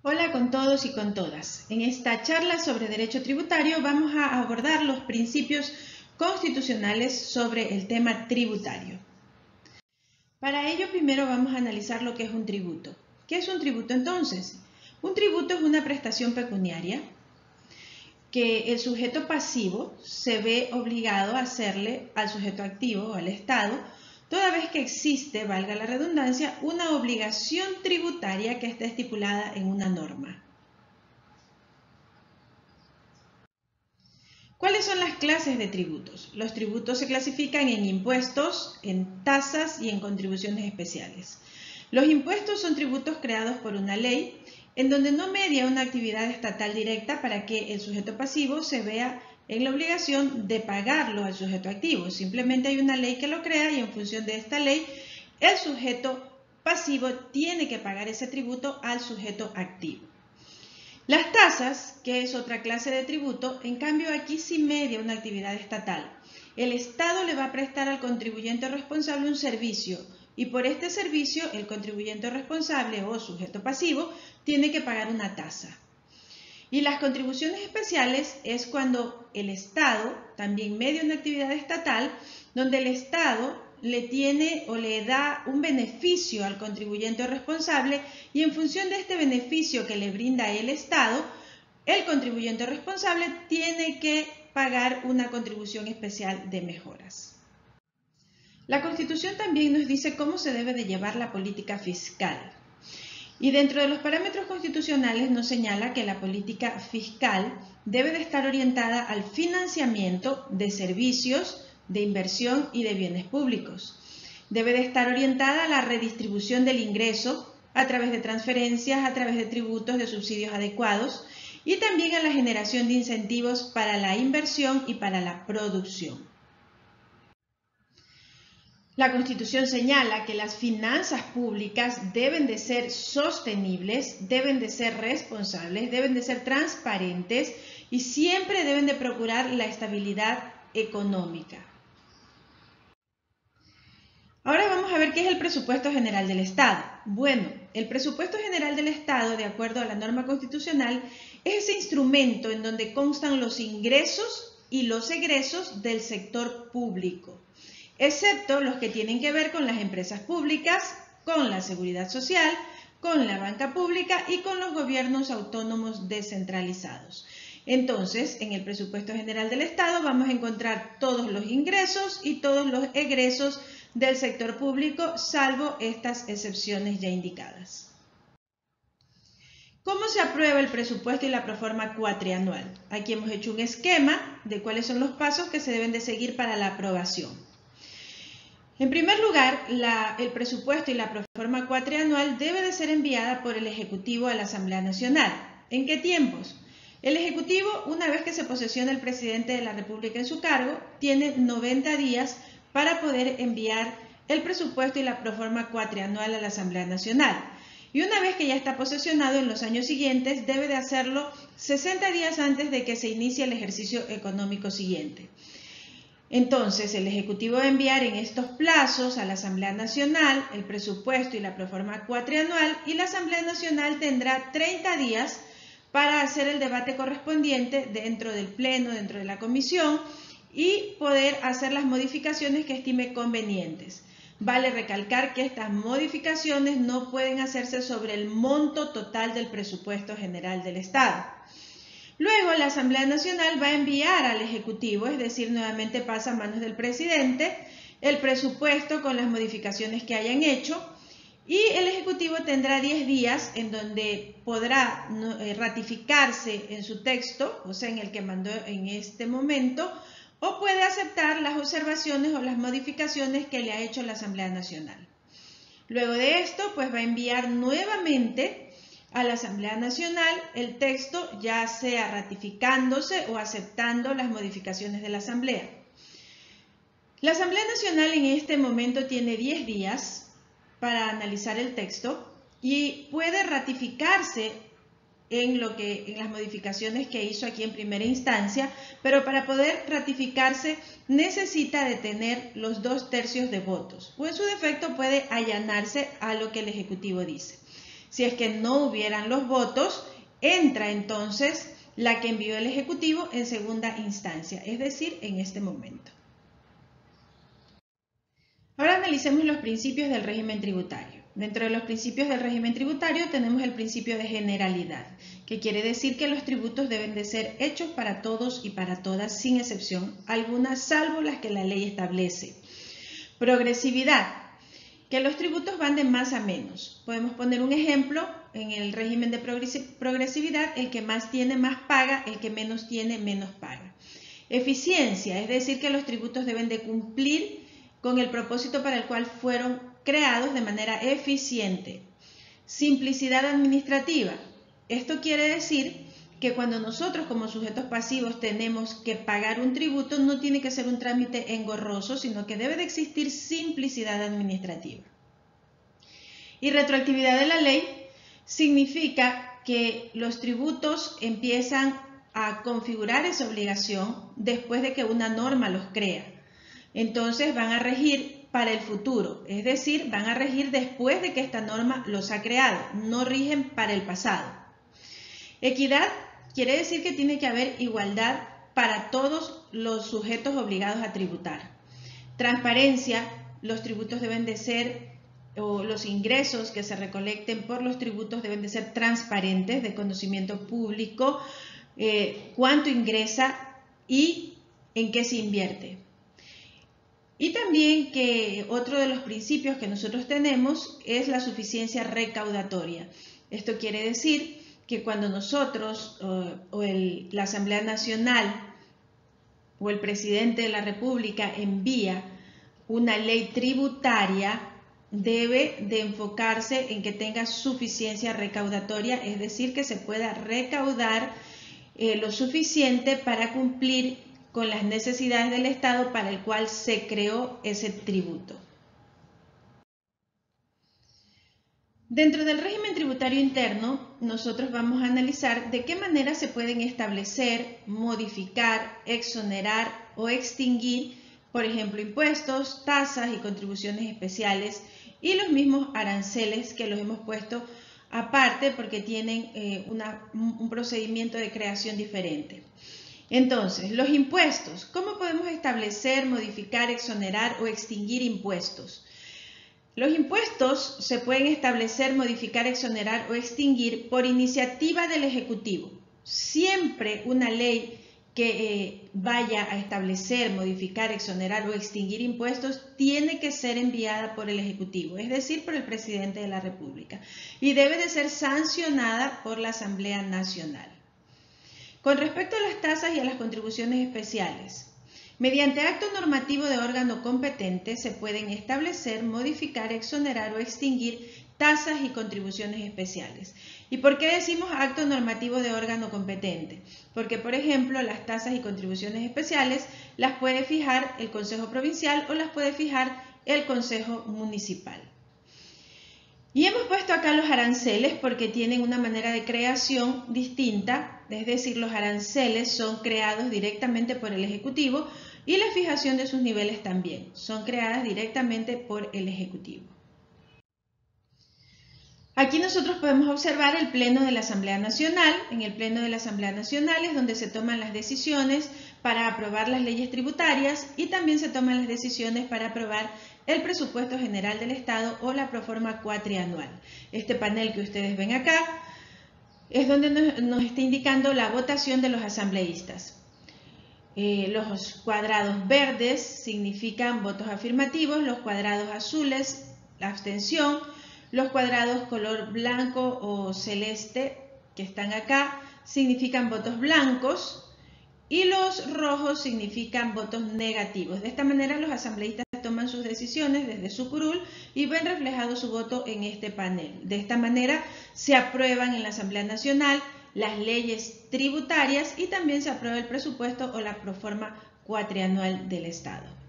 Hola con todos y con todas. En esta charla sobre derecho tributario vamos a abordar los principios constitucionales sobre el tema tributario. Para ello primero vamos a analizar lo que es un tributo. ¿Qué es un tributo entonces? Un tributo es una prestación pecuniaria que el sujeto pasivo se ve obligado a hacerle al sujeto activo o al Estado, toda vez que existe, valga la redundancia, una obligación tributaria que está estipulada en una norma. ¿Cuáles son las clases de tributos? Los tributos se clasifican en impuestos, en tasas y en contribuciones especiales. Los impuestos son tributos creados por una ley en donde no media una actividad estatal directa para que el sujeto pasivo se vea en la obligación de pagarlo al sujeto activo. Simplemente hay una ley que lo crea y en función de esta ley el sujeto pasivo tiene que pagar ese tributo al sujeto activo. Las tasas, que es otra clase de tributo, en cambio aquí sí media una actividad estatal. El Estado le va a prestar al contribuyente responsable un servicio y por este servicio el contribuyente responsable o sujeto pasivo tiene que pagar una tasa. Y las contribuciones especiales es cuando el Estado también media una actividad estatal donde el Estado le tiene o le da un beneficio al contribuyente responsable y en función de este beneficio que le brinda el Estado, el contribuyente responsable tiene que pagar una contribución especial de mejoras. La Constitución también nos dice cómo se debe de llevar la política fiscal. Y dentro de los parámetros constitucionales nos señala que la política fiscal debe de estar orientada al financiamiento de servicios, de inversión y de bienes públicos. Debe de estar orientada a la redistribución del ingreso a través de transferencias, a través de tributos, de subsidios adecuados y también a la generación de incentivos para la inversión y para la producción. La Constitución señala que las finanzas públicas deben de ser sostenibles, deben de ser responsables, deben de ser transparentes y siempre deben de procurar la estabilidad económica. Ahora vamos a ver qué es el presupuesto general del Estado. Bueno, el presupuesto general del Estado, de acuerdo a la norma constitucional, es ese instrumento en donde constan los ingresos y los egresos del sector público, excepto los que tienen que ver con las empresas públicas, con la seguridad social, con la banca pública y con los gobiernos autónomos descentralizados. Entonces, en el presupuesto general del Estado vamos a encontrar todos los ingresos y todos los egresos del sector público, salvo estas excepciones ya indicadas. ¿Cómo se aprueba el presupuesto y la proforma cuatrianual? Aquí hemos hecho un esquema de cuáles son los pasos que se deben de seguir para la aprobación. En primer lugar, el presupuesto y la proforma cuatrianual debe de ser enviada por el Ejecutivo a la Asamblea Nacional. ¿En qué tiempos? El Ejecutivo, una vez que se posesiona el presidente de la República en su cargo, tiene 90 días para poder enviar el presupuesto y la proforma cuatrianual a la Asamblea Nacional. Y una vez que ya está posesionado en los años siguientes, debe de hacerlo 60 días antes de que se inicie el ejercicio económico siguiente. Entonces, el Ejecutivo va a enviar en estos plazos a la Asamblea Nacional el presupuesto y la proforma cuatrianual y la Asamblea Nacional tendrá 30 días para hacer el debate correspondiente dentro del Pleno, dentro de la Comisión y poder hacer las modificaciones que estime convenientes. Vale recalcar que estas modificaciones no pueden hacerse sobre el monto total del presupuesto general del Estado. Luego la Asamblea Nacional va a enviar al Ejecutivo, es decir, nuevamente pasa a manos del presidente, el presupuesto con las modificaciones que hayan hecho y el Ejecutivo tendrá 10 días en donde podrá ratificarse en su texto, o sea, en el que mandó en este momento, o puede aceptar las observaciones o las modificaciones que le ha hecho la Asamblea Nacional. Luego de esto, pues va a enviar nuevamente a la Asamblea Nacional el texto, ya sea ratificándose o aceptando las modificaciones de la Asamblea. La Asamblea Nacional en este momento tiene 10 días para analizar el texto y puede ratificarse en las modificaciones que hizo aquí en primera instancia, pero para poder ratificarse necesita de tener los 2/3 de votos, o en su defecto puede allanarse a lo que el Ejecutivo dice. Si es que no hubieran los votos, entra entonces la que envió el Ejecutivo en segunda instancia, es decir, en este momento. Ahora analicemos los principios del régimen tributario. Dentro de los principios del régimen tributario tenemos el principio de generalidad, que quiere decir que los tributos deben de ser hechos para todos y para todas, sin excepción alguna, salvo las que la ley establece. Progresividad, que los tributos van de más a menos. Podemos poner un ejemplo: en el régimen de progresividad, el que más tiene más paga, el que menos tiene menos paga. Eficiencia, es decir, que los tributos deben de cumplir con el propósito para el cual fueron creados de manera eficiente. Simplicidad administrativa, esto quiere decir que cuando nosotros como sujetos pasivos tenemos que pagar un tributo, no tiene que ser un trámite engorroso, sino que debe de existir simplicidad administrativa. Y retroactividad de la ley significa que los tributos empiezan a configurar esa obligación después de que una norma los crea. Entonces van a regir para el futuro, es decir, van a regir después de que esta norma los ha creado, no rigen para el pasado. Equidad quiere decir que tiene que haber igualdad para todos los sujetos obligados a tributar. Transparencia, los tributos deben de ser, o los ingresos que se recolecten por los tributos deben de ser transparentes, de conocimiento público, cuánto ingresa y en qué se invierte. Y también que otro de los principios que nosotros tenemos es la suficiencia recaudatoria. Esto quiere decir que cuando nosotros la Asamblea Nacional o el presidente de la República envía una ley tributaria, debe de enfocarse en que tenga suficiencia recaudatoria, es decir, que se pueda recaudar lo suficiente para cumplir con las necesidades del Estado para el cual se creó ese tributo. Dentro del régimen tributario interno, nosotros vamos a analizar de qué manera se pueden establecer, modificar, exonerar o extinguir, por ejemplo, impuestos, tasas y contribuciones especiales y los mismos aranceles que los hemos puesto aparte porque tienen un procedimiento de creación diferente. Entonces, los impuestos. ¿Cómo podemos establecer, modificar, exonerar o extinguir impuestos? Los impuestos se pueden establecer, modificar, exonerar o extinguir por iniciativa del Ejecutivo. Siempre una ley que vaya a establecer, modificar, exonerar o extinguir impuestos tiene que ser enviada por el Ejecutivo, es decir, por el Presidente de la República, y debe de ser sancionada por la Asamblea Nacional. Con respecto a las tasas y a las contribuciones especiales, mediante acto normativo de órgano competente se pueden establecer, modificar, exonerar o extinguir tasas y contribuciones especiales. ¿Y por qué decimos acto normativo de órgano competente? Porque, por ejemplo, las tasas y contribuciones especiales las puede fijar el Consejo Provincial o las puede fijar el Consejo Municipal. Y hemos puesto acá los aranceles porque tienen una manera de creación distinta, es decir, los aranceles son creados directamente por el Ejecutivo y la fijación de sus niveles también son creadas directamente por el Ejecutivo. Aquí nosotros podemos observar el Pleno de la Asamblea Nacional. En el Pleno de la Asamblea Nacional es donde se toman las decisiones para aprobar las leyes tributarias y también se toman las decisiones para aprobar el presupuesto general del Estado o la proforma cuatrianual. Este panel que ustedes ven acá es donde nos está indicando la votación de los asambleístas. Los cuadrados verdes significan votos afirmativos, los cuadrados azules, la abstención, los cuadrados color blanco o celeste que están acá significan votos blancos y los rojos significan votos negativos. De esta manera los asambleístas toman sus decisiones desde su curul y ven reflejado su voto en este panel. De esta manera se aprueban en la Asamblea Nacional las leyes tributarias y también se aprueba el presupuesto o la proforma cuatrianual del Estado.